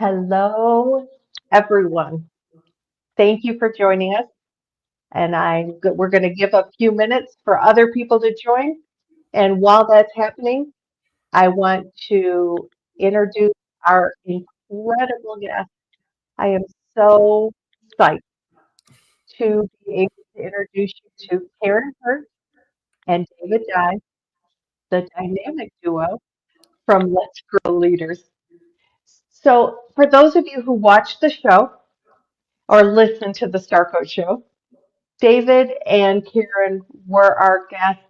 Hello, everyone. Thank you for joining us. And we're going to give a few minutes for other people to join. And while that's happening, I want to introduce our incredible guest. I am so psyched to be able to introduce you to Karen Hurt and David Dye, the dynamic duo from Let's Grow Leaders. So, for those of you who watch the show or listen to the Star Coach show, David and Karen were our guests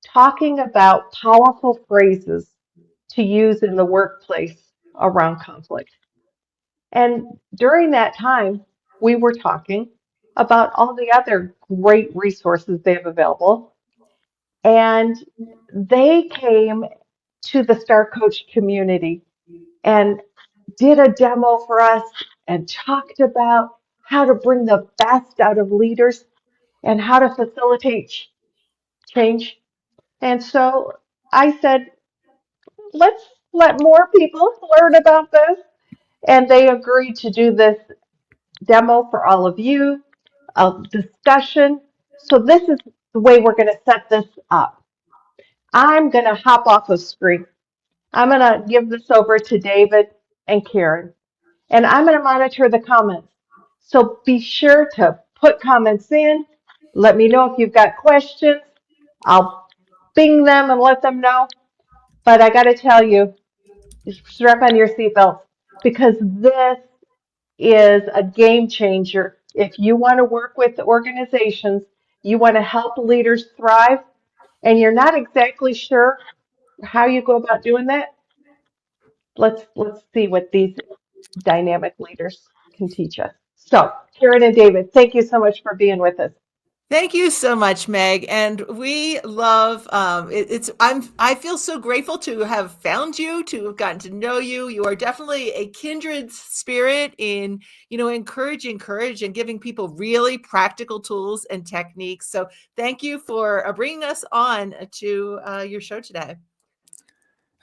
talking about powerful phrases to use in the workplace around conflict. And during that time, we were talking about all the other great resources they have available. And they came to the Star Coach community and did a demo for us and talked about how to bring the best out of leaders and how to facilitate change. And so I said, let's let more people learn about this. And they agreed to do this demo for all of you, a discussion. So this is the way we're going to set this up. I'm going to hop off the screen. I'm going to give this over to David and Karen, and I'm going to monitor the comments. So be sure to put comments in. Let me know if you've got questions. I'll bing them and let them know. But I got to tell you, strap on your seatbelts because this is a game changer. If you want to work with organizations, you want to help leaders thrive, and you're not exactly sure how you go about doing that, let's see what these dynamic leaders can teach us. So, Karen and David, thank you so much for being with us. Thank you so much, Meg. And we love I feel so grateful to have found you, to have gotten to know you. You are definitely a kindred spirit in, encouraging courage and giving people really practical tools and techniques. So thank you for bringing us on to your show today.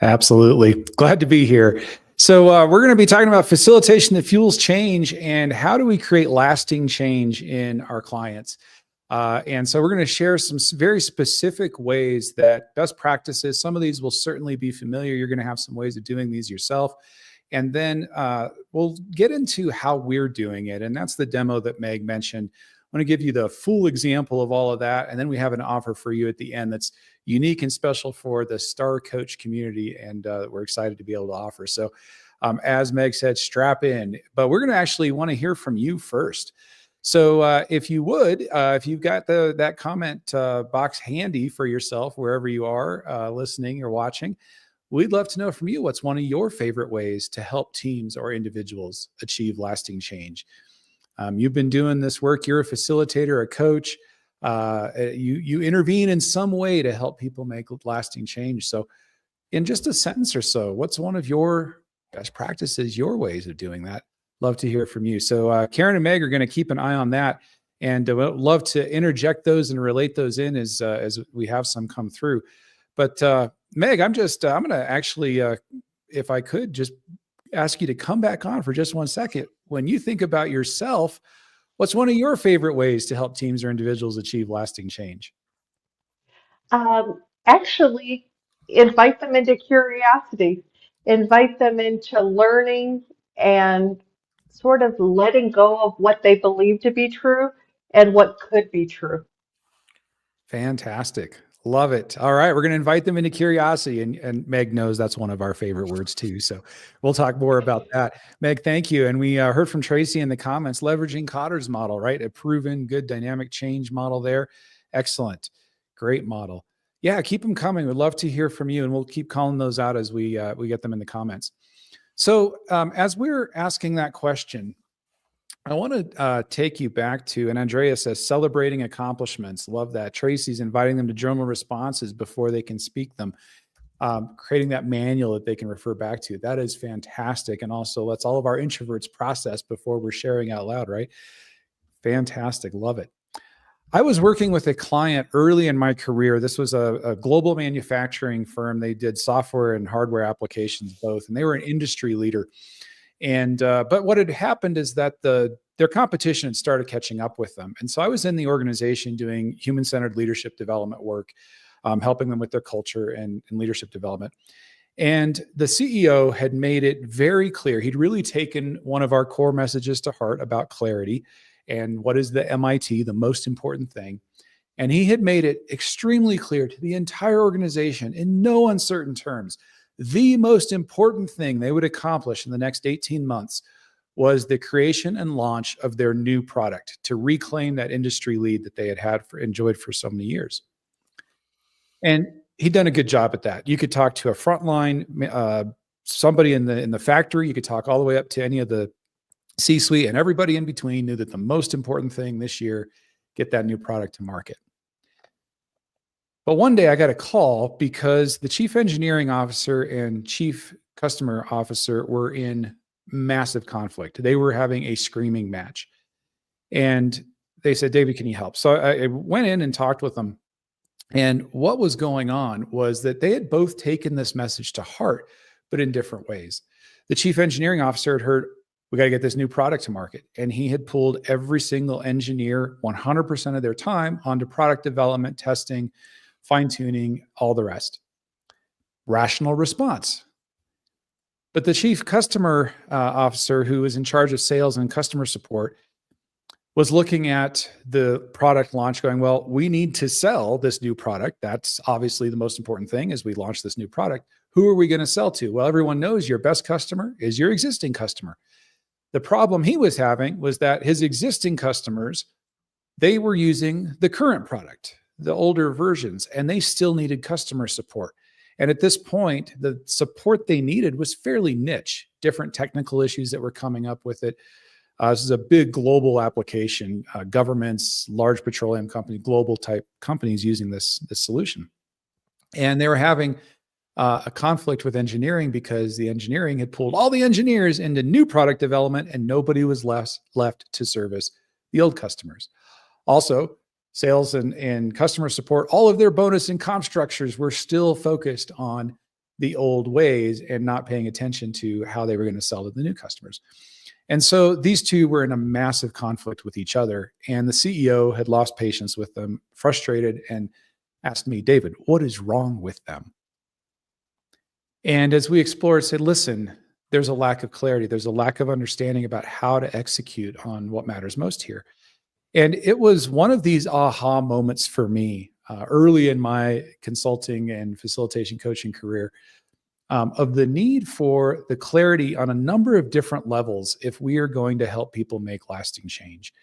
Absolutely. Glad to be here. So we're going to be talking about facilitation that fuels change and how do we create lasting change in our clients. And so we're going to share some very specific ways that best practices, some of these will certainly be familiar. You're going to have some ways of doing these yourself. And then we'll get into how we're doing it. And that's the demo that Meg mentioned. I'm going to give you the full example of all of that. And then we have an offer for you at the end that's unique and special for the Star Coach community. And we're excited to be able to offer. So as Meg said, strap in. But we're going to actually want to hear from you first. So if you would, if you've got that comment box handy for yourself, wherever you are listening or watching, we'd love to know from you what's one of your favorite ways to help teams or individuals achieve lasting change. You've been doing this work. You're a facilitator, a coach. You intervene in some way to help people make lasting change. So in just a sentence or so, what's one of your best practices, your ways of doing that? Love to hear from you. So Karen and Meg are going to keep an eye on that, and we'd love to interject those and relate those in as we have some come through. But Meg, I'm going to actually, if I could, just ask you to come back on for just 1 second. When you think about yourself, what's one of your favorite ways to help teams or individuals achieve lasting change? Actually, invite them into curiosity, invite them into learning and sort of letting go of what they believe to be true and what could be true. Fantastic. Love it. All right. We're going to invite them into curiosity. And Meg knows that's one of our favorite words too. So we'll talk more about that. Meg, thank you. And we heard from Tracy in the comments, leveraging Cotter's model, right? A proven good dynamic change model there. Excellent. Great model. Yeah, keep them coming. We'd love to hear from you, and we'll keep calling those out as we get them in the comments. So as we're asking that question, I want to take you back to, and Andrea says, celebrating accomplishments. Love that. Tracy's inviting them to journal responses before they can speak them, creating that manual that they can refer back to. That is fantastic. And also lets all of our introverts process before we're sharing out loud, right? Fantastic. Love it. I was working with a client early in my career. This was a global manufacturing firm. They did software and hardware applications both, and they were an industry leader. And but what had happened is that their competition had started catching up with them. And so I was in the organization doing human-centered leadership development work, helping them with their culture and leadership development. And the CEO had made it very clear. He'd really taken one of our core messages to heart about clarity and what is the MIT, the most important thing. And he had made it extremely clear to the entire organization in no uncertain terms, the most important thing they would accomplish in the next 18 months was the creation and launch of their new product to reclaim that industry lead that they had enjoyed for so many years. And he'd done a good job at that. You could talk to a frontline, somebody in the factory. You could talk all the way up to any of the C-suite, and everybody in between knew that the most important thing this year, get that new product to market. But one day I got a call because the chief engineering officer and chief customer officer were in massive conflict. They were having a screaming match. And they said, David, can you help? So I went in and talked with them. And what was going on was that they had both taken this message to heart, but in different ways. The chief engineering officer had heard, we got to get this new product to market. And he had pulled every single engineer 100% of their time onto product development, testing, fine-tuning, all the rest. Rational response. But the chief customer officer, who was in charge of sales and customer support, was looking at the product launch going, well, we need to sell this new product. That's obviously the most important thing as we launch this new product. Who are we going to sell to? Well, everyone knows your best customer is your existing customer. The problem he was having was that his existing customers, they were using the current product, the older versions, and they still needed customer support. And at this point, the support they needed was fairly niche, different technical issues that were coming up with it. This is a big global application, governments, large petroleum companies, global type companies using this solution. And they were having a conflict with engineering because the engineering had pulled all the engineers into new product development and nobody was left to service the old customers. Also, sales and customer support, all of their bonus and comp structures were still focused on the old ways and not paying attention to how they were going to sell to the new customers. And so these two were in a massive conflict with each other. And the CEO had lost patience with them, frustrated, and asked me, David, what is wrong with them? And as we explored, said, listen, there's a lack of clarity. There's a lack of understanding about how to execute on what matters most here. And it was one of these aha moments for me early in my consulting and facilitation coaching career of the need for the clarity on a number of different levels if we are going to help people make lasting change.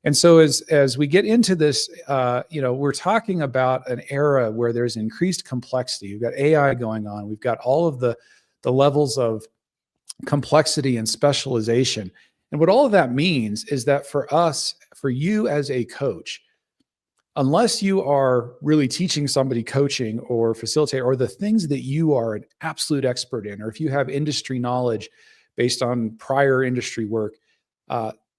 And so as we get into this, we're talking about an era where there's increased complexity. We've got AI going on. We've got all of the levels of complexity and specialization. And what all of that means is that for us, for you as a coach, unless you are really teaching somebody coaching or facilitate or the things that you are an absolute expert in, or if you have industry knowledge based on prior industry work,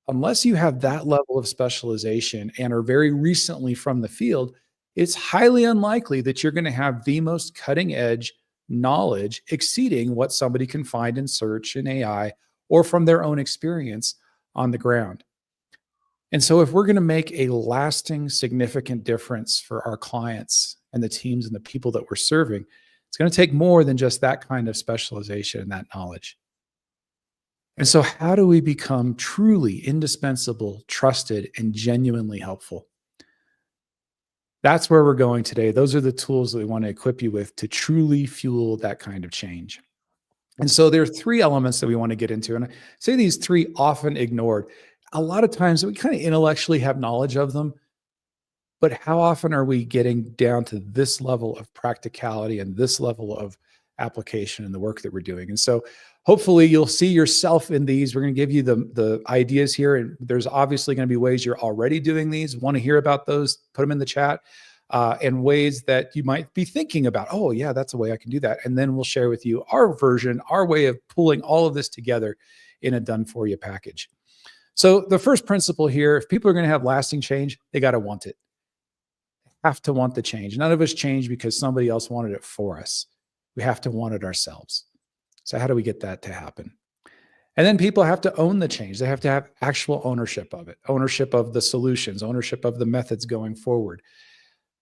unless you have that level of specialization and are very recently from the field, it's highly unlikely that you're going to have the most cutting edge knowledge exceeding what somebody can find in search and AI or from their own experience on the ground. And so if we're going to make a lasting, significant difference for our clients and the teams and the people that we're serving, it's going to take more than just that kind of specialization and that knowledge. And so how do we become truly indispensable, trusted, and genuinely helpful? That's where we're going today. Those are the tools that we want to equip you with to truly fuel that kind of change. And so there are three elements that we want to get into. And I say these three often ignored. A lot of times we kind of intellectually have knowledge of them, but how often are we getting down to this level of practicality and this level of application in the work that we're doing? And so hopefully you'll see yourself in these. We're going to give you the ideas here. And there's obviously going to be ways you're already doing these. Want to hear about those? Put them in the chat. And ways that you might be thinking about, oh yeah, that's a way I can do that. And then we'll share with you our version, our way of pulling all of this together in a done for you package. So the first principle here, if people are going to have lasting change, they got to want it. They have to want the change. None of us change because somebody else wanted it for us. We have to want it ourselves. So how do we get that to happen? And then people have to own the change. They have to have actual ownership of it, ownership of the solutions, ownership of the methods going forward.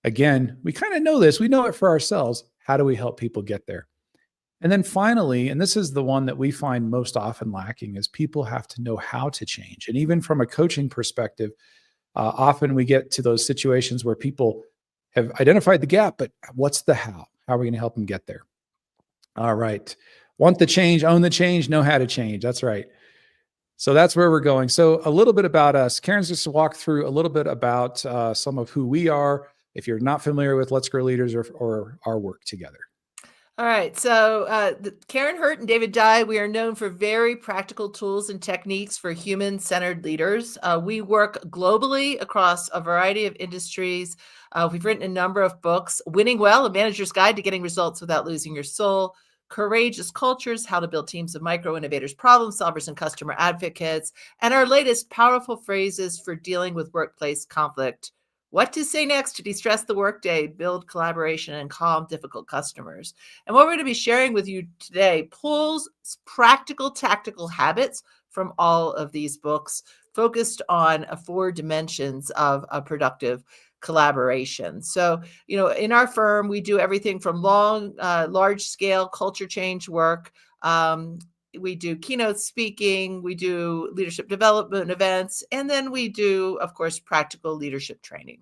Again, we kind of know this. We know it for ourselves. How do we help people get there? And then finally, and this is the one that we find most often lacking, is people have to know how to change. And even from a coaching perspective, often we get to those situations where people have identified the gap, but what's the how? How are we going to help them get there? All right. Want the change, own the change, know how to change. That's right. So that's where we're going. So a little bit about us. Karen's just walk through a little bit about some of who we are, if you're not familiar with Let's Grow Leaders or our work together. All right. So Karin and David Dye, we are known for very practical tools and techniques for human-centered leaders. We work globally across a variety of industries. We've written a number of books: Winning Well, A Manager's Guide to Getting Results Without Losing Your Soul; Courageous Cultures, How to Build Teams of Micro Innovators, Problem Solvers, and Customer Advocates; and our latest, Powerful Phrases for Dealing with Workplace Conflict: What to Say Next to De-Stress the Workday, Build Collaboration, and Calm Difficult Customers. And what we're going to be sharing with you today pulls practical, tactical habits from all of these books, focused on 4 dimensions of a productive collaboration. So, in our firm, we do everything from large-scale culture change work. We do keynote speaking, we do leadership development events, and then we do, of course, practical leadership training.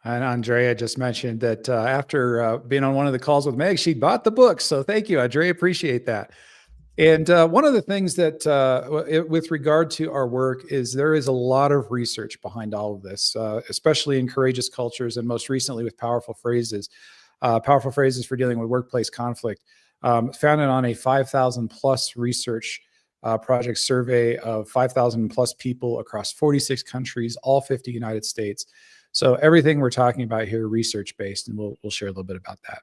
And Andrea just mentioned that after being on one of the calls with Meg, she bought the book. So thank you, Andrea. Appreciate that. And one of the things that with regard to our work is there is a lot of research behind all of this, especially in Courageous Cultures and most recently with Powerful Phrases for Dealing with Workplace Conflict. Founded on a 5,000 plus research project survey of 5,000 plus people across 46 countries, all 50 United States. So everything we're talking about here, research-based, and we'll share a little bit about that.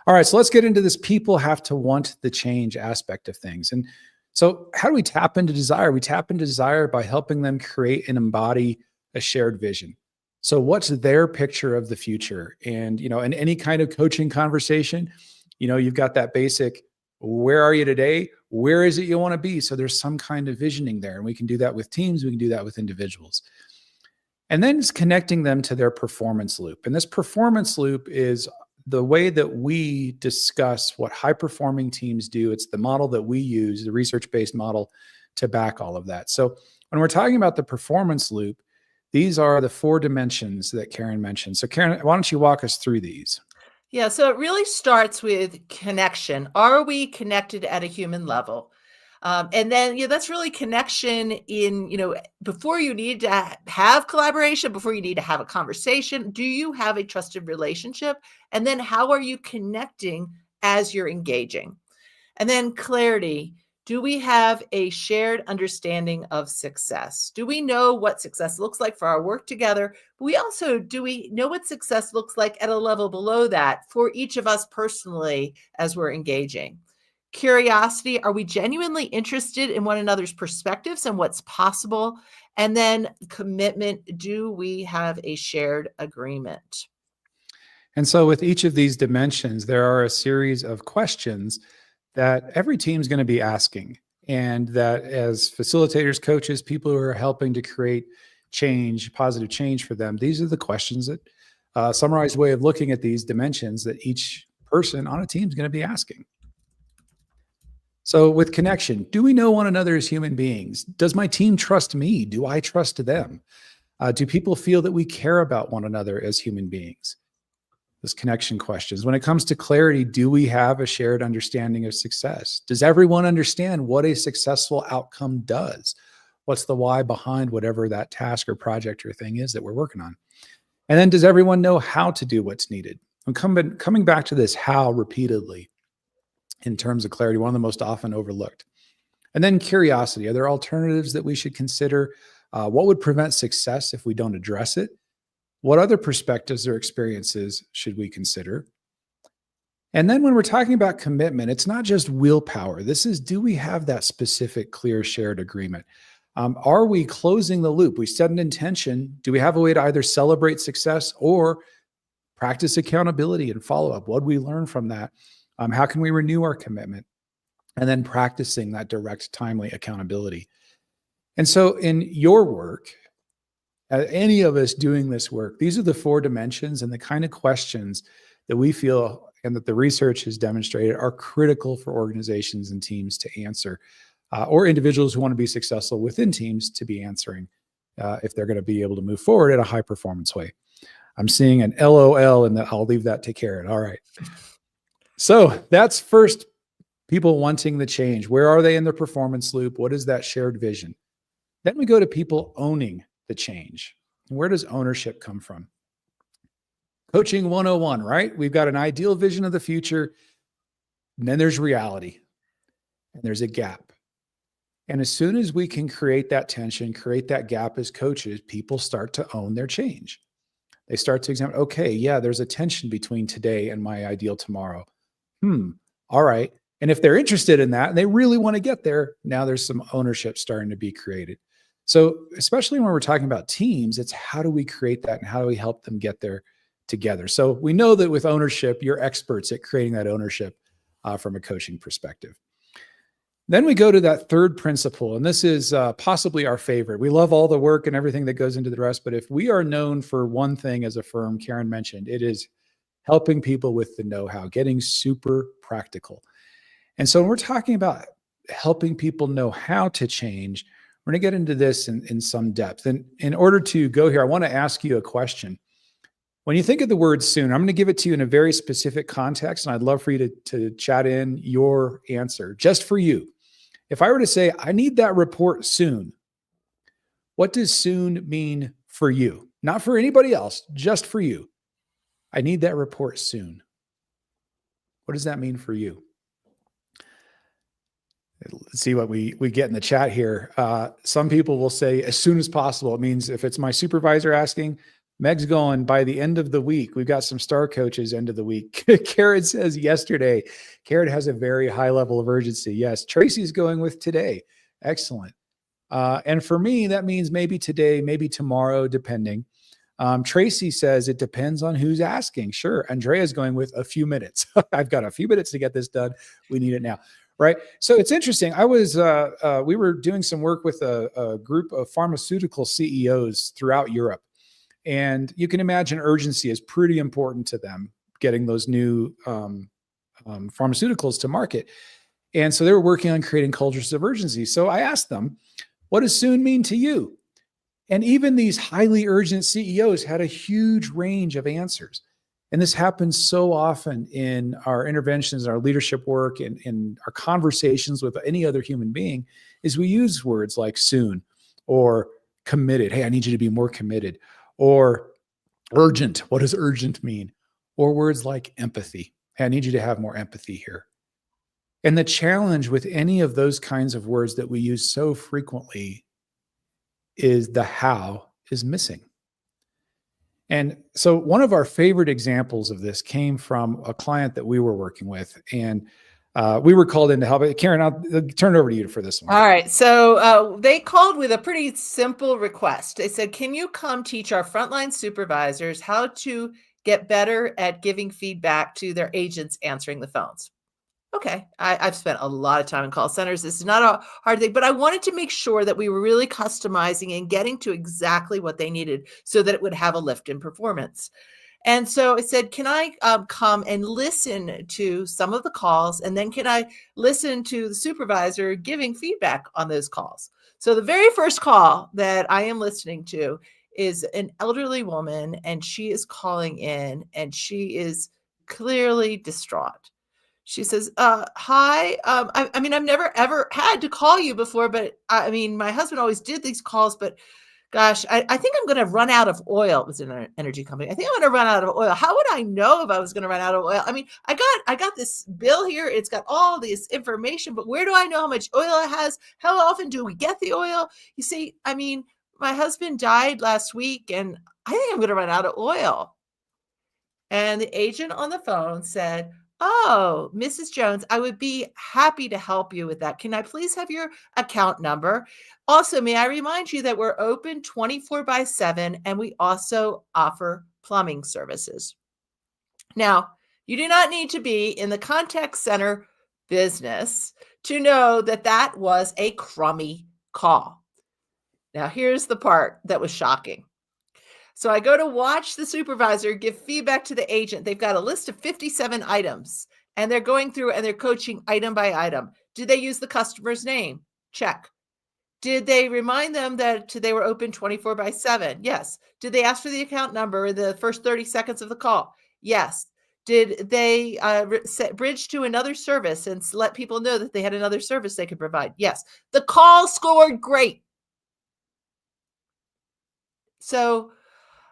All right, so let's get into this people have to want the change aspect of things. And so how do we tap into desire? We tap into desire by helping them create and embody a shared vision. So what's their picture of the future? And, in any kind of coaching conversation, you've got that basic, where are you today? Where is it you want to be? So there's some kind of visioning there. And we can do that with teams. We can do that with individuals. And then it's connecting them to their performance loop. And this performance loop is the way that we discuss what high-performing teams do. It's the model that we use, the research-based model, to back all of that. So when we're talking about the performance loop, these are the 4 dimensions that Karin mentioned. So Karin, why don't you walk us through these? Yeah, so it really starts with connection. Are we connected at a human level? And then, that's really connection in, before you need to have collaboration, before you need to have a conversation, do you have a trusted relationship? And then how are you connecting as you're engaging? And then clarity. Do we have a shared understanding of success? Do we know what success looks like for our work together? But do we know what success looks like at a level below that for each of us personally as we're engaging? Curiosity. Are we genuinely interested in one another's perspectives and what's possible? And then commitment. Do we have a shared agreement? And so with each of these dimensions, there are a series of questions that every team is going to be asking. And that as facilitators, coaches, people who are helping to create change, positive change for them, these are the questions that summarized way of looking at these dimensions that each person on a team is going to be asking. So with connection, do we know one another as human beings? Does my team trust me? Do I trust them? Do people feel that we care about one another as human beings? Those connection questions. When it comes to clarity, do we have a shared understanding of success? Does everyone understand what a successful outcome does? What's the why behind whatever that task or project or thing is that we're working on? And then does everyone know how to do what's needed? I'm coming back to this how repeatedly in terms of clarity, one of the most often overlooked. And then curiosity. Are there alternatives that we should consider? What would prevent success if we don't address it? What other perspectives or experiences should we consider? And then when we're talking about commitment, it's not just willpower. This is, do we have that specific, clear, shared agreement? Are we closing the loop? We set an intention. Do we have a way to either celebrate success or practice accountability and follow up? What do we learn from that? How can we renew our commitment? and then practicing that direct, timely accountability. And so in your work, any of us doing this work, these are the 4 dimensions and the kind of questions that we feel and that the research has demonstrated are critical for organizations and teams to answer, or individuals who want to be successful within teams to be answering if they're going to be able to move forward in a high performance way. I'm seeing an LOL and I'll leave that to Karen. All right. So that's first, people wanting the change. Where are they in the performance loop? What is that shared vision? Then we go to people owning the change. Where does ownership come from? Coaching 101, right? We've got an ideal vision of the future, and then there's reality, and there's a gap. And as soon as we can create that tension, create that gap as coaches, people start to own their change. They start to examine, okay, yeah, there's a tension between today and my ideal tomorrow. All right. And if they're interested in that and they really want to get there, now there's some ownership starting to be created. So especially when we're talking about teams, it's how do we create that and how do we help them get there together? So we know that with ownership, you're experts at creating that ownership from a coaching perspective. Then we go to that third principle, and this is possibly our favorite. We love all the work and everything that goes into the rest, but if we are known for one thing as a firm, Karen mentioned, it is helping people with the know-how, getting super practical. And so when we're talking about helping people know how to change, we're going to get into this in some depth. And in order to go here, I want to ask you a question. When you think of the word soon, I'm going to give it to you in a very specific context, and I'd love for you to chat in your answer just for you. If I were to say, I need that report soon, what does soon mean for you? Not for anybody else, just for you. I need that report soon. What does that mean for you? Let's see what we get in the chat here. Some people will say as soon as possible. It means if it's my supervisor asking, Meg's going by the end of the week. We've got some star coaches end of the week. Karen says yesterday. Karen has a very high level of urgency. Yes. Tracy's going with today. Excellent. And for me, that means maybe today, maybe tomorrow, depending. Tracy says it depends on who's asking. Sure. Andrea's going with a few minutes. I've got a few minutes to get this done. We need it now. Right. So it's interesting. We were doing some work with a group of pharmaceutical CEOs throughout Europe. And you can imagine urgency is pretty important to them, getting those new pharmaceuticals to market. And so they were working on creating cultures of urgency. So I asked them, what does soon mean to you? And even these highly urgent CEOs had a huge range of answers. And this happens so often in our interventions, our leadership work, and in our conversations with any other human being, is we use words like soon or committed. Hey, I need you to be more committed. Or urgent. What does urgent mean? Or words like empathy. Hey, I need you to have more empathy here. And the challenge with any of those kinds of words that we use so frequently is the how is missing. And so one of our favorite examples of this came from a client that we were working with, and we were called in to help. Karen, I'll turn it over to you for this one. All right. So they called with a pretty simple request. They said, can you come teach our frontline supervisors how to get better at giving feedback to their agents answering the phones? Okay. I've spent a lot of time in call centers. This is not a hard thing, but I wanted to make sure that we were really customizing and getting to exactly what they needed so that it would have a lift in performance. And so I said, can I come and listen to some of the calls? And then can I listen to the supervisor giving feedback on those calls? So the very first call that I am listening to is an elderly woman, and she is calling in and she is clearly distraught. She says, hi, I mean, I've never, ever had to call you before, but I mean, my husband always did these calls, but gosh, I think I'm going to run out of oil. It was an energy company. I think I'm going to run out of oil. How would I know if I was going to run out of oil? I mean, I got this bill here. It's got all this information, but where do I know how much oil it has? How often do we get the oil? You see, I mean, my husband died last week and I think I'm going to run out of oil. And the agent on the phone said, oh, Mrs. Jones, I would be happy to help you with that. Can I please have your account number? Also, may I remind you that we're open 24/7 and we also offer plumbing services. Now, you do not need to be in the contact center business to know that that was a crummy call. Now, here's the part that was shocking. So I go to watch the supervisor give feedback to the agent. They've got a list of 57 items, and they're going through and they're coaching item by item. Did they use the customer's name? Check. Did they remind them that they were open 24/7? Yes. Did they ask for the account number in the first 30 seconds of the call? Yes. Did they bridge to another service and let people know that they had another service they could provide? Yes. The call scored great. So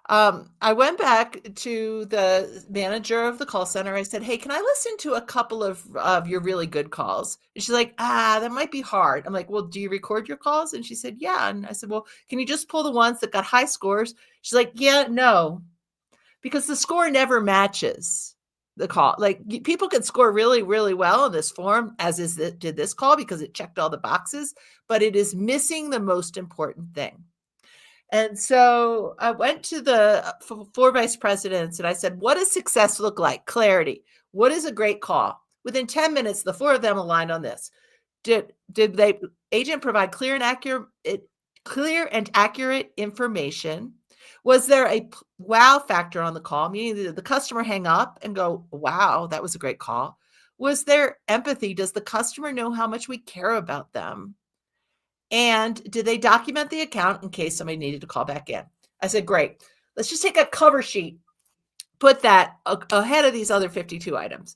I went back to the manager of the call center. I said, "Hey, can I listen to a couple of your really good calls?" And she's like, that might be hard. I'm like, "Well, do you record your calls?" And she said, "Yeah." And I said, "Well, can you just pull the ones that got high scores?" She's like, "Yeah, no, because the score never matches the call. Like people can score really, really well in this form, as did this call because it checked all the boxes, but it is missing the most important thing." And so I went to the four vice presidents and I said, "What does success look like? Clarity. What is a great call?" Within 10 minutes, the four of them aligned on this. Did they agent provide clear and accurate information? Was there a wow factor on the call, meaning the customer hang up and go, "Wow, that was a great call"? Was there empathy? Does the customer know how much we care about them? And did they document the account in case somebody needed to call back in? I said, "Great. Let's just take a cover sheet, put that ahead of these other 52 items."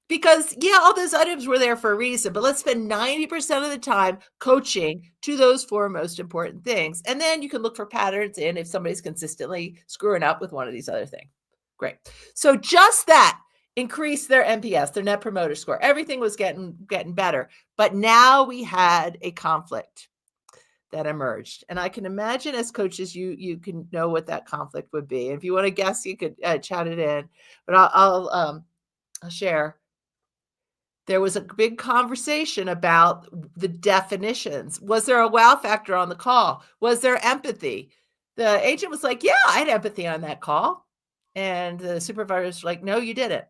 Because, yeah, all those items were there for a reason, but let's spend 90% of the time coaching to those four most important things. And then you can look for patterns in if somebody's consistently screwing up with one of these other things. Great. So just that increased their NPS, their net promoter score. Everything was getting better. But now we had a conflict that emerged. And I can imagine as coaches, you can know what that conflict would be. If you want to guess, you could chat it in, but I'll share. There was a big conversation about the definitions. Was there a wow factor on the call? Was there empathy? The agent was like, "Yeah, I had empathy on that call." And the supervisors were like, "No, you didn't."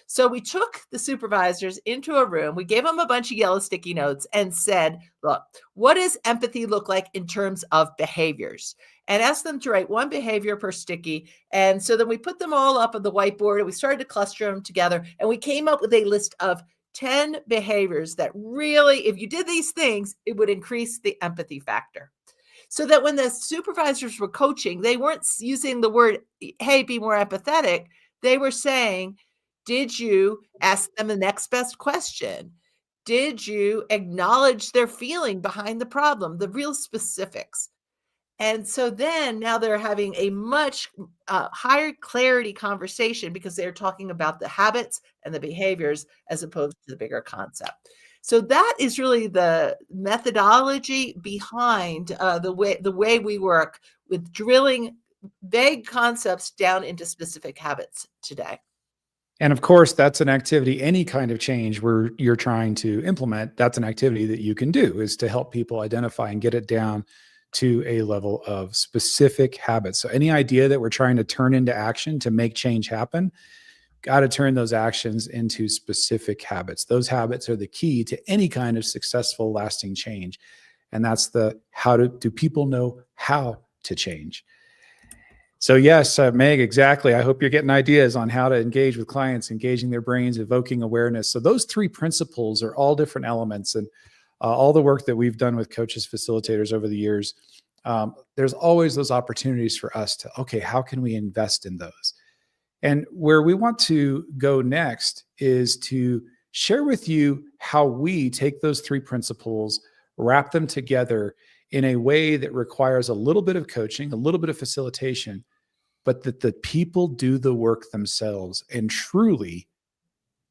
So we took the supervisors into a room. We gave them a bunch of yellow sticky notes and said, "Look, what does empathy look like in terms of behaviors?" And asked them to write one behavior per sticky. And so then we put them all up on the whiteboard and we started to cluster them together. And we came up with a list of 10 behaviors that really, if you did these things, it would increase the empathy factor. So that when the supervisors were coaching, they weren't using the word, "Hey, be more empathetic." They were saying, did you ask them the next best question? Did you acknowledge their feeling behind the problem, the real specifics? And so then now they're having a much higher clarity conversation because they're talking about the habits and the behaviors as opposed to the bigger concept. So that is really the methodology behind the way we work with drilling vague concepts down into specific habits today. And of course, that's an activity, any kind of change where you're trying to implement, that's an activity that you can do, is to help people identify and get it down to a level of specific habits. So any idea that we're trying to turn into action to make change happen, got to turn those actions into specific habits. Those habits are the key to any kind of successful, lasting change. And that's do people know how to change? So yes, Meg, exactly. I hope you're getting ideas on how to engage with clients, engaging their brains, evoking awareness. So those three principles are all different elements. And all the work that we've done with coaches, facilitators over the years, there's always those opportunities for us to, okay, how can we invest in those? And where we want to go next is to share with you how we take those three principles, wrap them together in a way that requires a little bit of coaching, a little bit of facilitation, but that the people do the work themselves and truly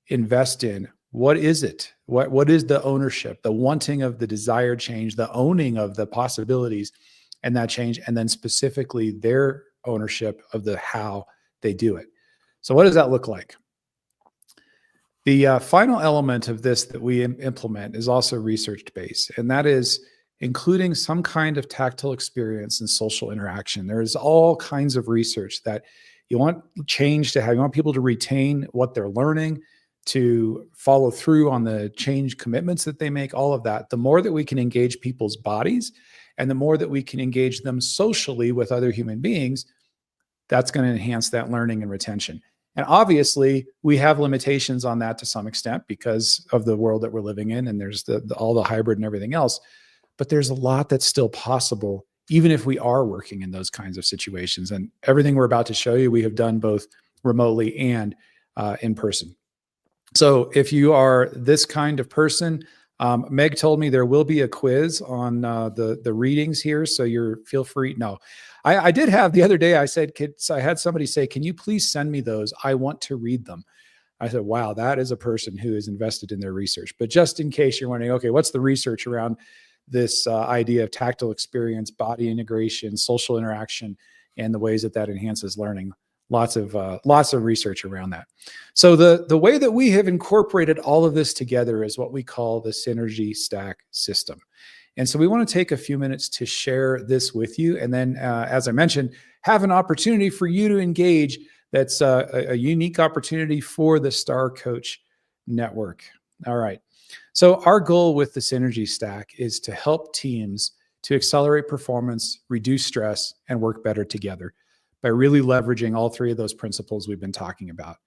invest in what is it? What is the ownership, the wanting of the desired change, the owning of the possibilities and that change, and then specifically their ownership of the how they do it. So what does that look like? The final element of this that we implement is also research-based, and that is including some kind of tactile experience and social interaction. There is all kinds of research that you want change to have. You want people to retain what they're learning, to follow through on the change commitments that they make, all of that, the more that we can engage people's bodies and the more that we can engage them socially with other human beings, that's going to enhance that learning and retention. And obviously, we have limitations on that to some extent because of the world that we're living in, and there's all the hybrid and everything else. But there's a lot that's still possible, even if we are working in those kinds of situations. And everything we're about to show you, we have done both remotely and in person. So if you are this kind of person, Meg told me there will be a quiz on the readings here. So feel free. No, I did have the other day, I said, I had somebody say, can you please send me those? I want to read them. I said, wow, that is a person who is invested in their research. But just in case you're wondering, okay, what's the research around this idea of tactile experience, body integration, social interaction, and the ways that enhances learning? Lots of research around that. So the way that we have incorporated all of this together is what we call the Synergy Stack system. And so we want to take a few minutes to share this with you. And then, as I mentioned, have an opportunity for you to engage. That's a unique opportunity for the Star Coach Network. All right. So our goal with the Synergy Stack is to help teams to accelerate performance, reduce stress, and work better together by really leveraging all three of those principles we've been talking about.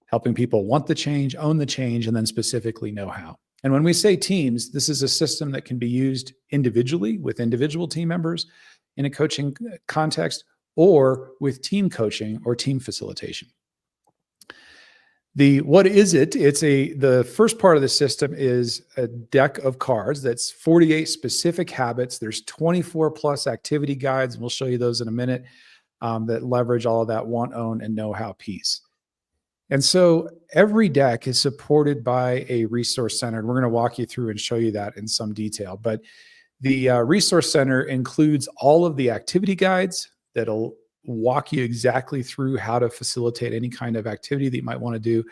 Helping people want the change, own the change, and then specifically know how. And when we say teams, this is a system that can be used individually with individual team members in a coaching context, or with team coaching or team facilitation. What is it? The first part of the system is a deck of cards that's 48 specific habits. There's 24 plus activity guides, and we'll show you those in a minute, that leverage all of that want, own, and know-how piece. And so every deck is supported by a resource center. And we're going to walk you through and show you that in some detail. But the resource center includes all of the activity guides that'll walk you exactly through how to facilitate any kind of activity that you might want to do,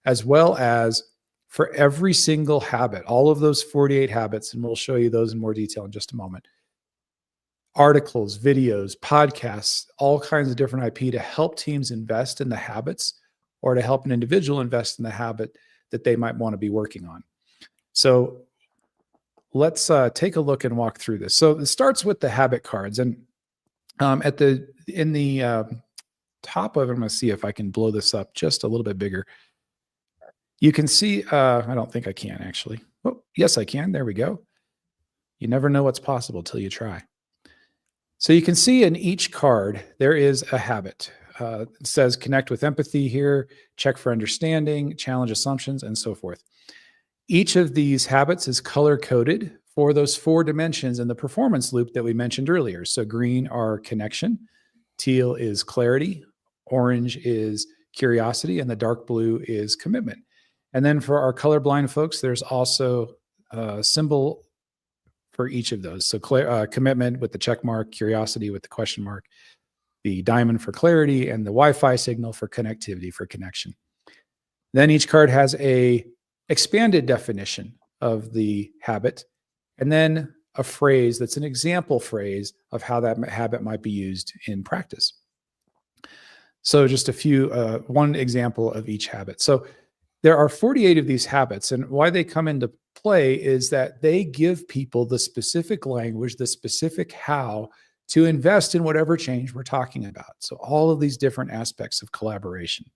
as well as for every single habit, all of those 48 habits, and we'll show you those in more detail in just a moment. Articles, videos, podcasts, all kinds of different IP to help teams invest in the habits or to help an individual invest in the habit that they might want to be working on. So let's take a look and walk through this. So it starts with the habit cards, and in the top of it, I'm going to see if I can blow this up just a little bit bigger. You can see, I don't think I can actually. Oh, yes, I can. There we go. You never know what's possible till you try. So you can see in each card, there is a habit. It says connect with empathy here, check for understanding, challenge assumptions, and so forth. Each of these habits is color-coded for those 4 dimensions in the performance loop that we mentioned earlier. So green are connection, teal is clarity, orange is curiosity, and the dark blue is commitment. And then for our colorblind folks, there's also a symbol for each of those. So commitment with the check mark, curiosity with the question mark, the diamond for clarity, and the Wi-Fi signal for connectivity, for connection. Then each card has a expanded definition of the habit, and then a phrase that's an example phrase of how that habit might be used in practice. So just one example of each habit. So there are 48 of these habits, and why they come into play is that they give people the specific language, the specific how to invest in whatever change we're talking about. So all of these different aspects of collaboration.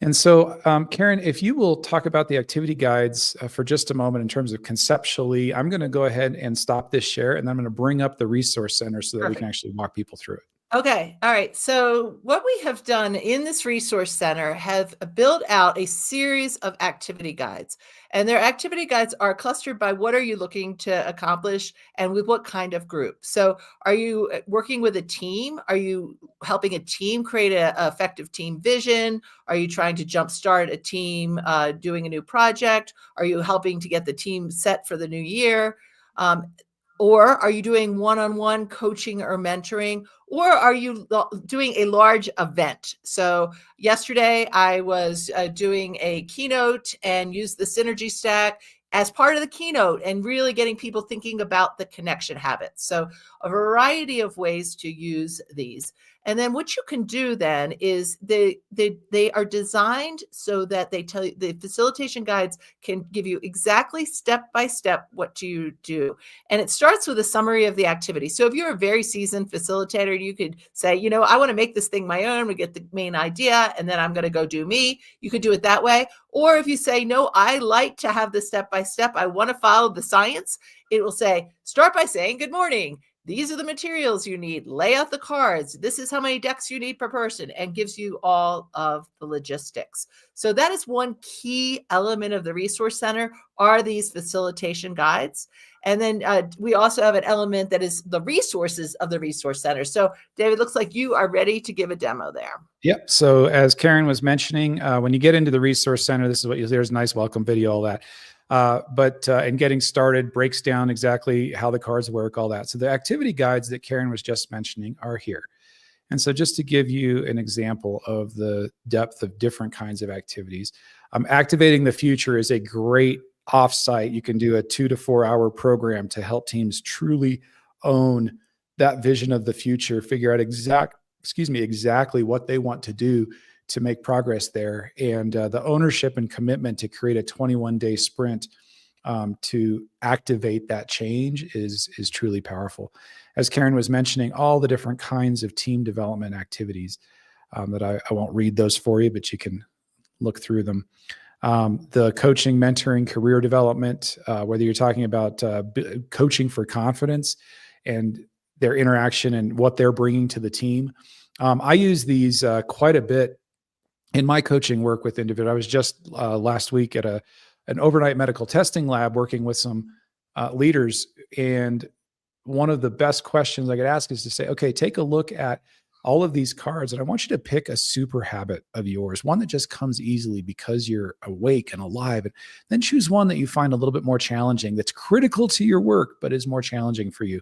And so, Karin, if you will talk about the activity guides for just a moment in terms of conceptually, I'm going to go ahead and stop this share, and I'm going to bring up the resource center so that we can actually walk people through it. Okay. All right. So what we have done in this resource center have built out a series of activity guides, and their activity guides are clustered by what are you looking to accomplish and with what kind of group. So are you working with a team? Are you helping a team create an effective team vision? Are you trying to jumpstart a team doing a new project? Are you helping to get the team set for the new year? Or are you doing one-on-one coaching or mentoring? Or are you doing a large event? So yesterday I was doing a keynote and used the Synergy Stack as part of the keynote and really getting people thinking about the connection habits. So a variety of ways to use these. And then what you can do then is they are designed so that they tell you, the facilitation guides can give you exactly step by step what to do. And it starts with a summary of the activity. So if you're a very seasoned facilitator, you could say, I want to make this thing my own. We get the main idea, and then I'm going to go do me. You could do it that way. Or if you say, no, I like to have the step by step, I want to follow the science, it will say, start by saying good morning. These are the materials you need. Lay out the cards. This is how many decks you need per person, and gives you all of the logistics. So that is one key element of the Resource Center, are these facilitation guides. And then we also have an element that is the resources of the Resource Center. So David, looks like you are ready to give a demo there. Yep. So as Karin was mentioning, when you get into the Resource Center, this is what there's a nice welcome video, all that. And getting started breaks down exactly how the cards work, all that. So the activity guides that Karin was just mentioning are here. And so just to give you an example of the depth of different kinds of activities, Activating the Future is a great offsite. You can do a 2 to 4 hour program to help teams truly own that vision of the future, figure out exactly what they want to do to make progress there. And the ownership and commitment to create a 21-day sprint to activate that change is truly powerful. As Karin was mentioning, all the different kinds of team development activities that I won't read those for you, but you can look through them. The coaching, mentoring, career development, whether you're talking about coaching for confidence and their interaction and what they're bringing to the team. I use these quite a bit in my coaching work with individuals. I was just last week at an overnight medical testing lab working with some leaders. And one of the best questions I could ask is to say, okay, take a look at all of these cards, and I want you to pick a super habit of yours, one that just comes easily because you're awake and alive, and then choose one that you find a little bit more challenging, that's critical to your work, but is more challenging for you.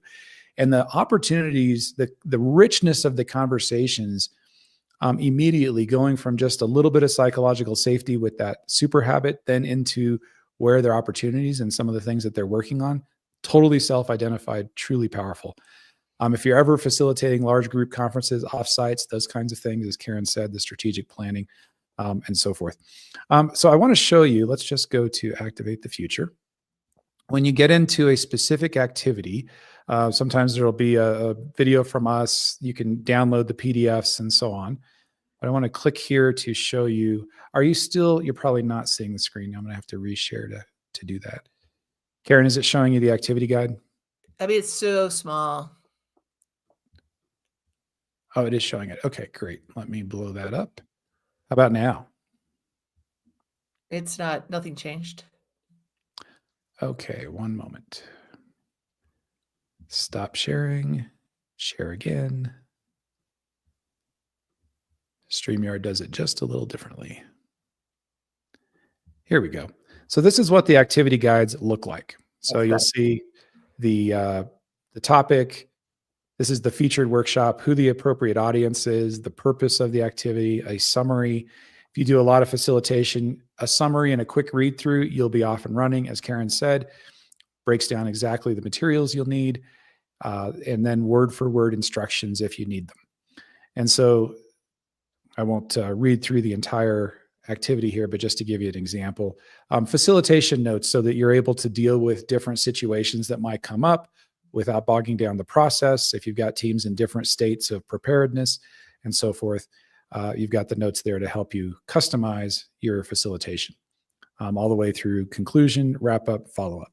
And the opportunities, the richness of the conversations, immediately going from just a little bit of psychological safety with that super habit, then into where there are opportunities and some of the things that they're working on, totally self-identified, truly powerful. If you're ever facilitating large group conferences, offsites, those kinds of things, as Karin said, the strategic planning, and so forth. So I want to show you, let's just go to Activate the Future. When you get into a specific activity, sometimes there'll be a video from us. You can download the PDFs and so on. But I want to click here to show you. You're probably not seeing the screen. I'm going to have to reshare to do that. Karin, is it showing you the activity guide? I mean, it's so small. Oh, it is showing it. Okay, great. Let me blow that up. How about now? It's not, nothing changed. Okay, one moment. Stop sharing. Share again. StreamYard does it just a little differently. Here we go. So this is what the activity guides look like. So you'll see the topic. This is the featured workshop, who the appropriate audience is, the purpose of the activity, a summary. If you do a lot of facilitation, a summary and a quick read through, you'll be off and running. As Karin said, breaks down exactly the materials you'll need, and then word for word instructions if you need them. And so I won't read through the entire activity here, but just to give you an example, facilitation notes so that you're able to deal with different situations that might come up without bogging down the process. If you've got teams in different states of preparedness and so forth, you've got the notes there to help you customize your facilitation all the way through conclusion, wrap up, follow up.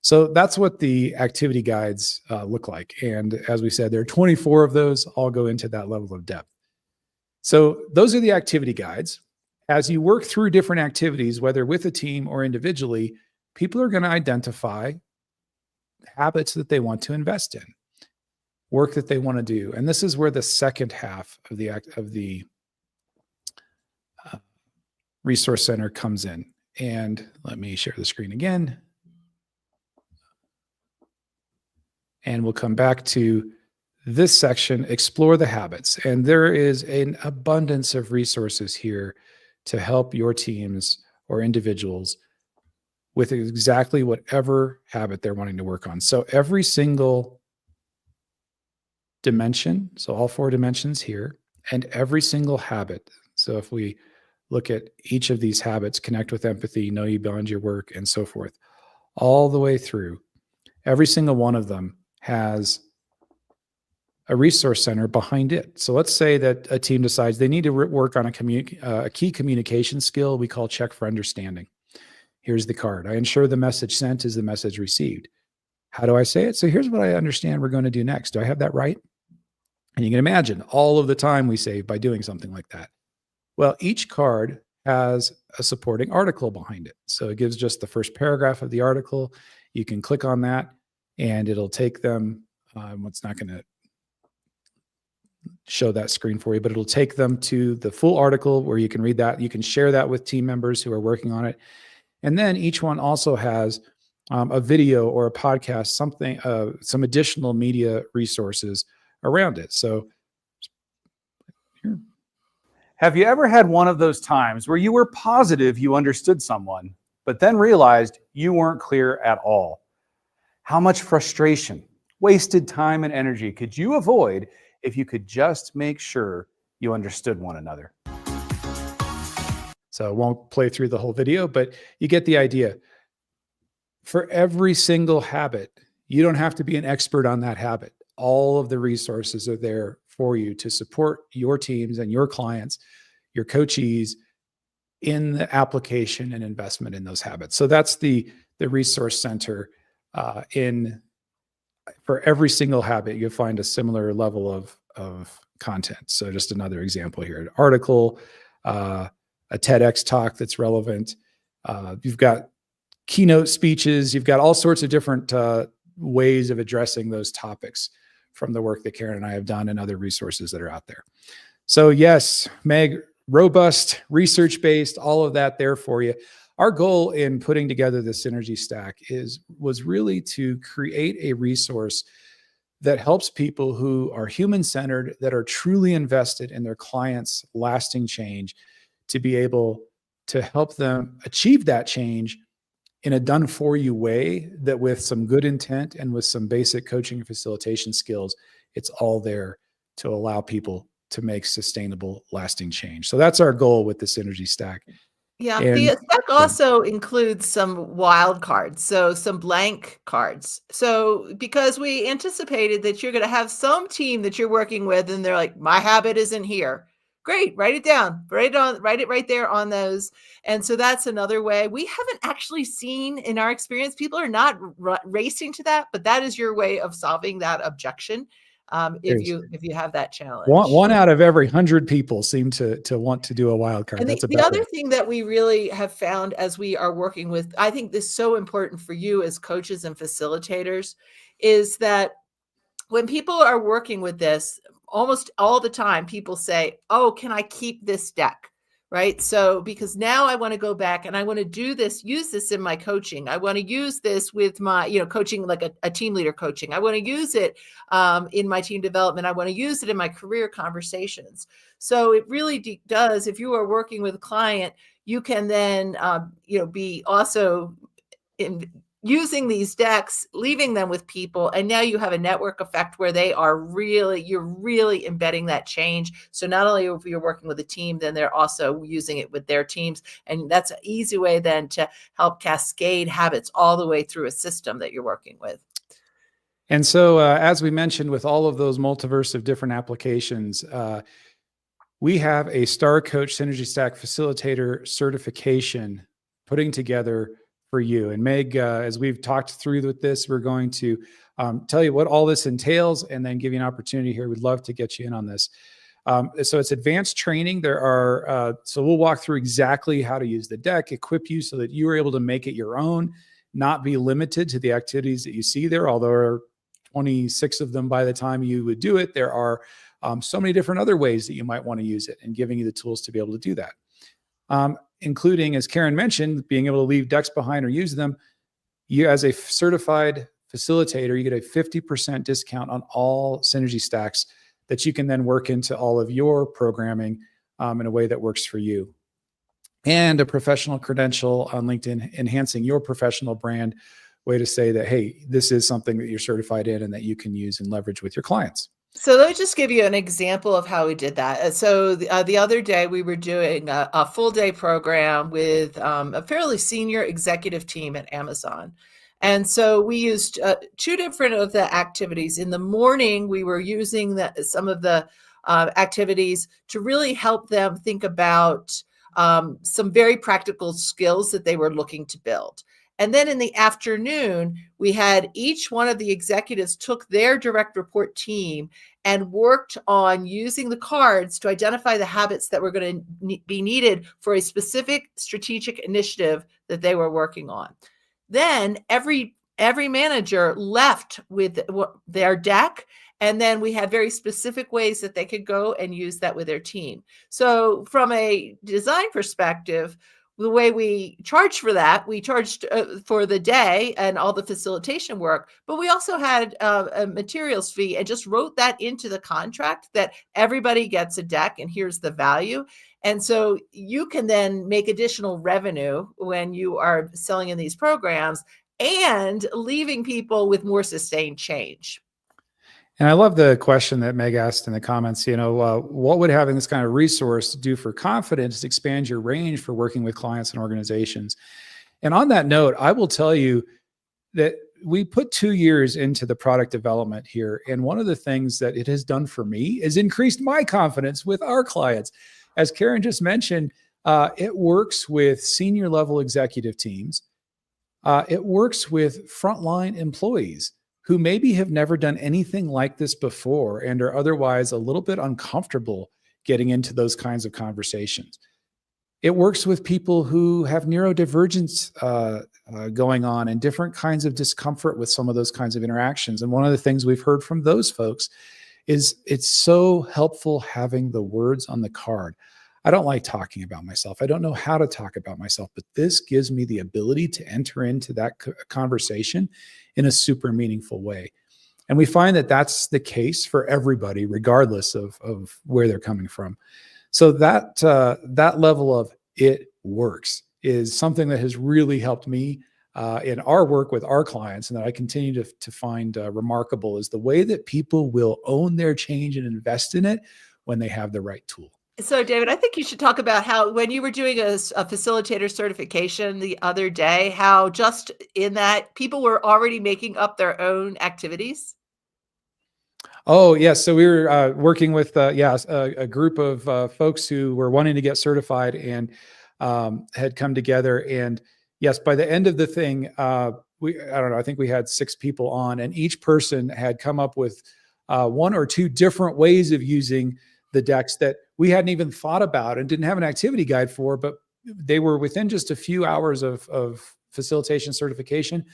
So that's what the activity guides look like. And as we said, there are 24 of those, all go into that level of depth. So those are the activity guides. As you work through different activities, whether with a team or individually, people are going to identify habits that they want to invest in, work that they want to do. And this is where the second half of the Resource Center comes in. And let me share the screen again. And we'll come back to this section, explore the habits. And there is an abundance of resources here to help your teams or individuals with exactly whatever habit they're wanting to work on. So every single dimension, so all 4 dimensions here, and every single habit. So if we look at each of these habits, connect with empathy, know you beyond your work, and so forth, all the way through, every single one of them has a resource center behind it. So let's say that a team decides they need to work on a key communication skill we call check for understanding. Here's the card. I ensure the message sent is the message received. How do I say it? So here's what I understand we're going to do next. Do I have that right? And you can imagine all of the time we save by doing something like that. Well, each card has a supporting article behind it. So it gives just the first paragraph of the article. You can click on that and it'll take them, it's not going to show that screen for you, but it'll take them to the full article where you can read that. You can share that with team members who are working on it. And then each one also has a video or a podcast, something, some additional media resources around it. So here. Have you ever had one of those times where you were positive you understood someone, but then realized you weren't clear at all? How much frustration, wasted time, and energy could you avoid if you could just make sure you understood one another? So I won't play through the whole video, but you get the idea. For every single habit, you don't have to be an expert on that habit. All of the resources are there for you to support your teams and your clients, your coachees in the application and investment in those habits. So that's the resource center for every single habit. You'll find a similar level of content. So just another example here, an article, a TEDx talk that's relevant. You've got keynote speeches. You've got all sorts of different ways of addressing those topics from the work that Karin and I have done and other resources that are out there. So yes, Meg, robust, research-based, all of that there for you. Our goal in putting together the Synergy Stack was really to create a resource that helps people who are human-centered, that are truly invested in their clients' lasting change, to be able to help them achieve that change in a done-for-you way, that with some good intent and with some basic coaching and facilitation skills, it's all there to allow people to make sustainable, lasting change. So that's our goal with the Synergy Stack. Yeah, And the stack also includes some wild cards, so some blank cards. So because we anticipated that you're going to have some team that you're working with and they're like, my habit isn't here. Great, write it down, write it right there on those. And so that's another way. We haven't actually seen in our experience, people are not racing to that, but that is your way of solving that objection. If you have that challenge. One out of every 100 people seem to want to do a wild card. And That's the other thing that we really have found as we are working with, I think this is so important for you as coaches and facilitators, is that when people are working with this, almost all the time, people say, oh, can I keep this deck? Right. So because now I want to go back and I want to do this, use this in my coaching. I want to use this with my, coaching, like a team leader coaching. I want to use it in my team development. I want to use it in my career conversations. So it really does. If you are working with a client, you can then, be also using these decks, leaving them with people. And now you have a network effect where you're really embedding that change. So not only if you're working with a team, then they're also using it with their teams. And that's an easy way then to help cascade habits all the way through a system that you're working with. And so, as we mentioned, with all of those multiverse of different applications, we have a Star Coach Synergy Stack Facilitator certification putting together for you. And Meg, as we've talked through with this, we're going to tell you what all this entails and then give you an opportunity here. We'd love to get you in on this. So it's advanced training. So we'll walk through exactly how to use the deck, equip you so that you are able to make it your own, not be limited to the activities that you see there. Although there are 26 of them by the time you would do it, there are so many different other ways that you might want to use it, and giving you the tools to be able to do that. Including, as Karin mentioned, being able to leave decks behind or use them. You, as a certified facilitator, you get a 50% discount on all Synergy Stacks that you can then work into all of your programming in a way that works for you. And a professional credential on LinkedIn, enhancing your professional brand, way to say that, hey, this is something that you're certified in and that you can use and leverage with your clients. So let me just give you an example of how we did that. So the other day we were doing a full day program with a fairly senior executive team at Amazon. And so we used two different of the activities. In the morning, we were using some of the activities to really help them think about some very practical skills that they were looking to build. And then in the afternoon, we had each one of the executives took their direct report team and worked on using the cards to identify the habits that were going to be needed for a specific strategic initiative that they were working on. Then every manager left with their deck, and then we had very specific ways that they could go and use that with their team. So from a design perspective, the way we charged for that, we charged for the day and all the facilitation work, but we also had a materials fee and just wrote that into the contract that everybody gets a deck and here's the value. And so you can then make additional revenue when you are selling in these programs and leaving people with more sustained change. And I love the question that Meg asked in the comments, what would having this kind of resource do for confidence to expand your range for working with clients and organizations? And on that note, I will tell you that we put 2 years into the product development here. And one of the things that it has done for me is increased my confidence with our clients. As Karin just mentioned, it works with senior level executive teams. It works with frontline employees who maybe have never done anything like this before and are otherwise a little bit uncomfortable getting into those kinds of conversations. It works with people who have neurodivergence going on and different kinds of discomfort with some of those kinds of interactions. And one of the things we've heard from those folks is it's so helpful having the words on the card. I don't like talking about myself. I don't know how to talk about myself, but this gives me the ability to enter into that conversation in a super meaningful way. And we find that that's the case for everybody, regardless of where they're coming from. So that level of it works is something that has really helped me in our work with our clients, and that I continue to find remarkable, is the way that people will own their change and invest in it when they have the right tool. So, David, I think you should talk about how when you were doing a facilitator certification the other day, how just in that people were already making up their own activities. Oh, yes. So we were working with a group of folks who were wanting to get certified and had come together. And yes, by the end of the thing, I don't know, I think we had 6 people on, and each person had come up with 1 or 2 different ways of using the decks that we hadn't even thought about and didn't have an activity guide for, but they were within just a few hours of facilitation certification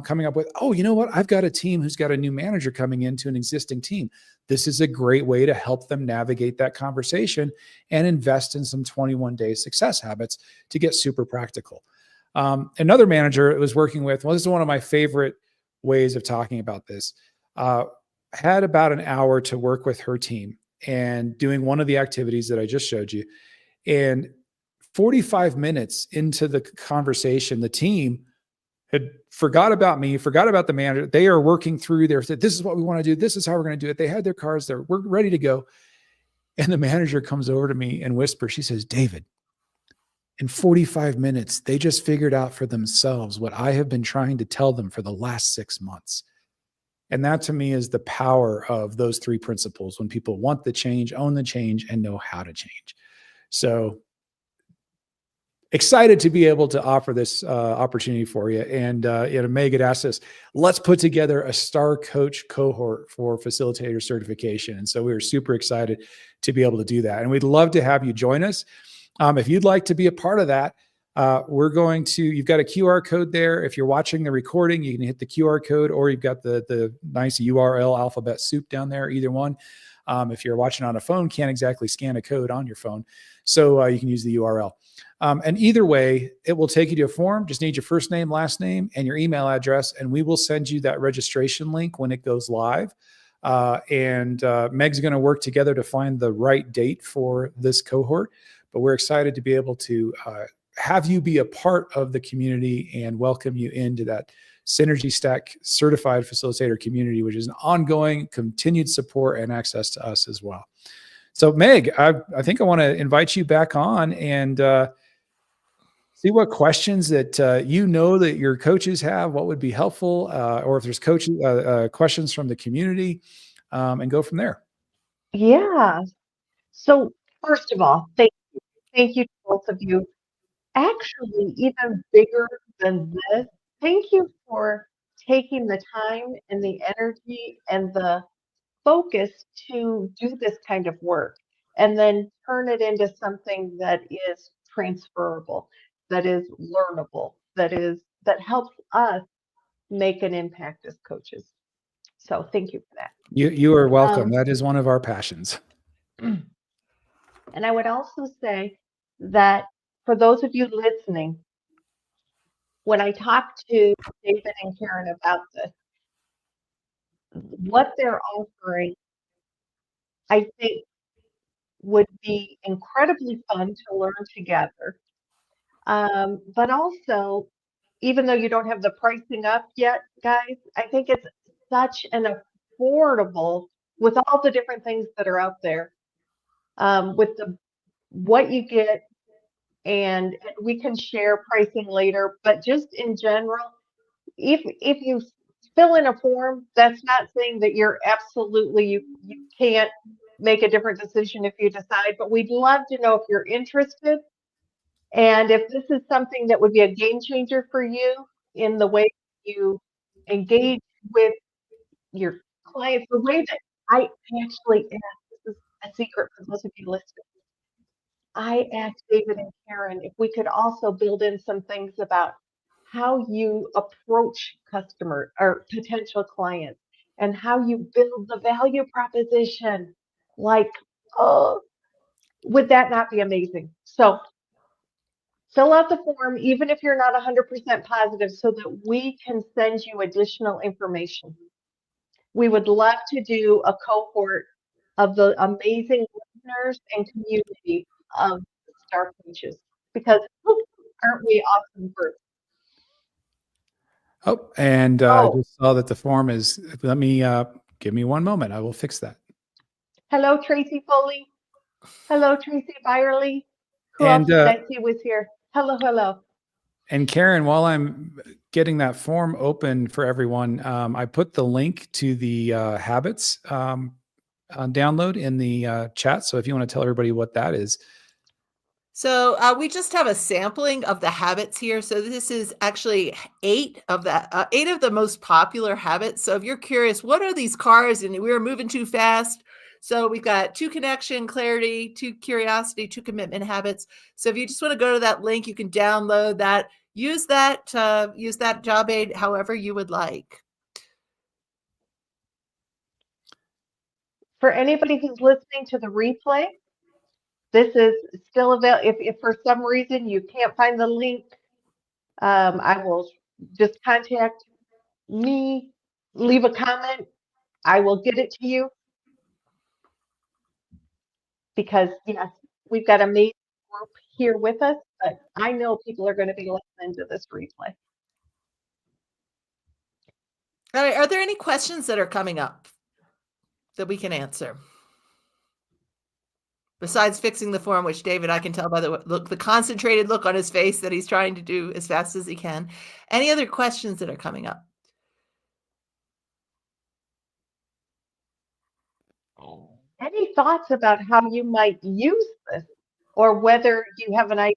coming up with, oh, you know what? I've got a team who's got a new manager coming into an existing team. This is a great way to help them navigate that conversation and invest in some 21-day success habits to get super practical. Another manager was working with, well, this is one of my favorite ways of talking about this, had about an hour to work with her team and doing one of the activities that I just showed you. And 45 minutes into the conversation, the team had forgot about me, forgot about the manager. They are working through their, this is what we want to do. This is how we're going to do it. They had their cards there. We're ready to go. And the manager comes over to me and whispers, she says, David, in 45 minutes, they just figured out for themselves what I have been trying to tell them for the last 6 months. And that to me is the power of those 3 principles when people want the change, own the change, and know how to change. So excited to be able to offer this opportunity for you. And Meg had asked us, let's put together a star coach cohort for facilitator certification. And so we were super excited to be able to do that. And we'd love to have you join us. If you'd like to be a part of that, you've got a QR code there. If you're watching the recording, you can hit the QR code, or you've got the nice URL alphabet soup down there, either one. If you're watching on a phone, can't exactly scan a code on your phone. So you can use the URL. And either way, it will take you to a form. Just need your first name, last name, and your email address. And we will send you that registration link when it goes live. And Meg's going to work together to find the right date for this cohort. But we're excited to be able to have you be a part of the community and welcome you into that Synergy Stack certified facilitator community, which is an ongoing continued support and access to us as well. So Meg, I think I want to invite you back on and see what questions that you know that your coaches have, what would be helpful, or if there's questions from the community, and go from there. Yeah. So first of all, thank you to both of you. Actually, even bigger than this, thank you for taking the time and the energy and the focus to do this kind of work and then turn it into something that is transferable, that is learnable, that helps us make an impact as coaches. So thank you for that. You are welcome. That is one of our passions. And I would also say that for those of you listening, when I talked to David and Karen about this, what they're offering, I think, would be incredibly fun to learn together. But also, even though you don't have the pricing up yet, guys, I think it's such an affordable, with all the different things that are out there, with what you get, and we can share pricing later. But just in general, if you fill in a form, that's not saying that you're absolutely you can't make a different decision if you decide. But we'd love to know if you're interested. And if this is something that would be a game changer for you in the way you engage with your clients, the way that I actually asked, this is a secret for those of you listening. I asked David and Karen if we could also build in some things about how you approach customer or potential clients and how you build the value proposition. Like, oh, would that not be amazing? So fill out the form, even if you're not 100% positive, so that we can send you additional information. We would love to do a cohort of the amazing listeners and community of Star Coaches, because aren't we awesome group? Oh, and I just saw that the form is, let me, give me one moment. I will fix that. Hello, Tracy Foley. Hello, Tracy Byerly. Who else did I see was here? Hello, hello. And Karen, while I'm getting that form open for everyone, I put the link to the habits download in the chat. So if you want to tell everybody what that is. So we just have a sampling of the habits here. So this is actually 8 of the most popular habits. So if you're curious, what are these cars? And we were moving too fast. So we've got 2 connection, clarity, 2 curiosity, 2 commitment habits. So if you just want to go to that link, you can download that. Use that job aid however you would like. For anybody who's listening to the replay, this is still available. If for some reason you can't find the link, I will just contact me, leave a comment. I will get it to you. Because yes, we've got a amazing group here with us, but I know people are going to be listening to this replay. All right, are there any questions that are coming up that we can answer? Besides fixing the form, which David, I can tell by the concentrated look on his face that he's trying to do as fast as he can. Any other questions that are coming up? Any thoughts about how you might use this, or whether you have an idea?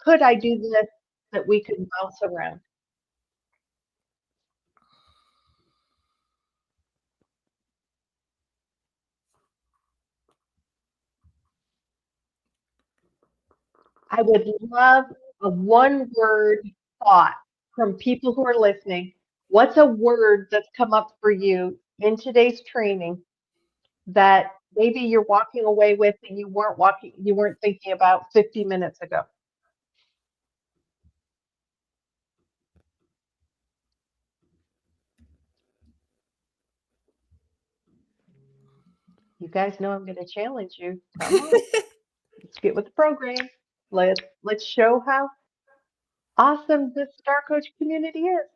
Could I do this that we could bounce around? I would love a one-word thought from people who are listening. What's a word that's come up for you in today's training that maybe you're walking away with and you weren't thinking about 50 minutes ago? You guys know I'm going to challenge you. Come on. Let's get with the program. Let's show how awesome this Star Coach community is.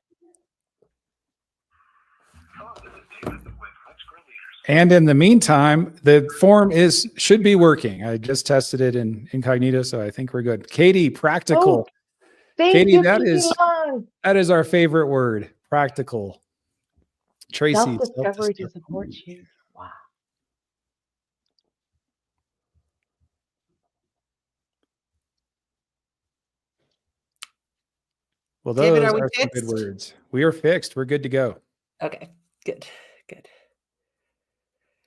And in the meantime, the form should be working. I just tested it in incognito, so I think we're good. Katie, practical. Oh, thank Katie, you, that Katie is Long. our favorite word, practical. Tracy, Self-discovery to support change. Wow. Well, David, those are we are some good fixed? words. We are fixed. We're good to go. Okay, good, good.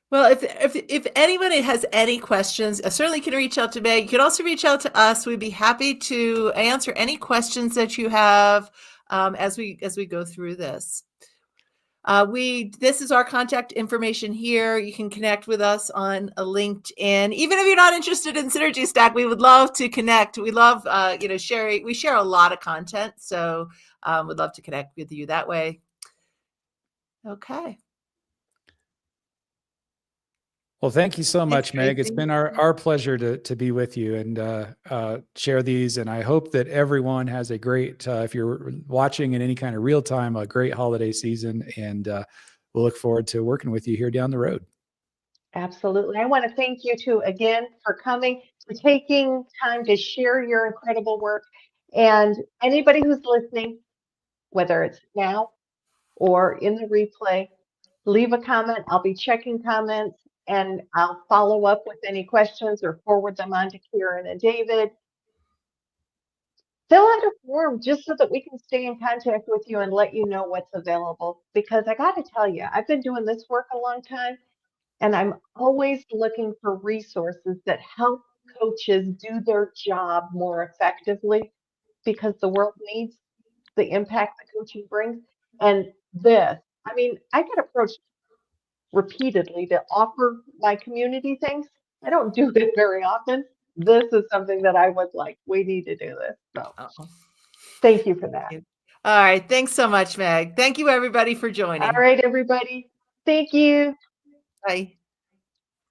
Well, if anybody has any questions, certainly can reach out to Meg. You can also reach out to us. We'd be happy to answer any questions that you have as we go through this. This is our contact information here. You can connect with us on a LinkedIn. Even if you're not interested in Synergy Stack, we would love to connect. We love sharing. We share a lot of content, so we'd love to connect with you that way. Okay. Well, thank you so much, Meg. It's Tracy. been our pleasure to be with you and share these. And I hope that everyone has a great, if you're watching in any kind of real time, a great holiday season. And we'll look forward to working with you here down the road. Absolutely. I want to thank you too again for coming, for taking time to share your incredible work. And anybody who's listening, whether it's now or in the replay, leave a comment. I'll be checking comments and I'll follow up with any questions or forward them on to Karin and David. Fill out a form just so that we can stay in contact with you and let you know what's available. Because I got to tell you, I've been doing this work a long time and I'm always looking for resources that help coaches do their job more effectively because the world needs the impact that coaching brings. And this, I mean, I get approached repeatedly to offer my community things. I don't do it very often. This is something that I would like. We need to do this. So thank you for that. All right. Thanks so much, Meg. Thank you, everybody, for joining. All right, everybody. Thank you. Bye.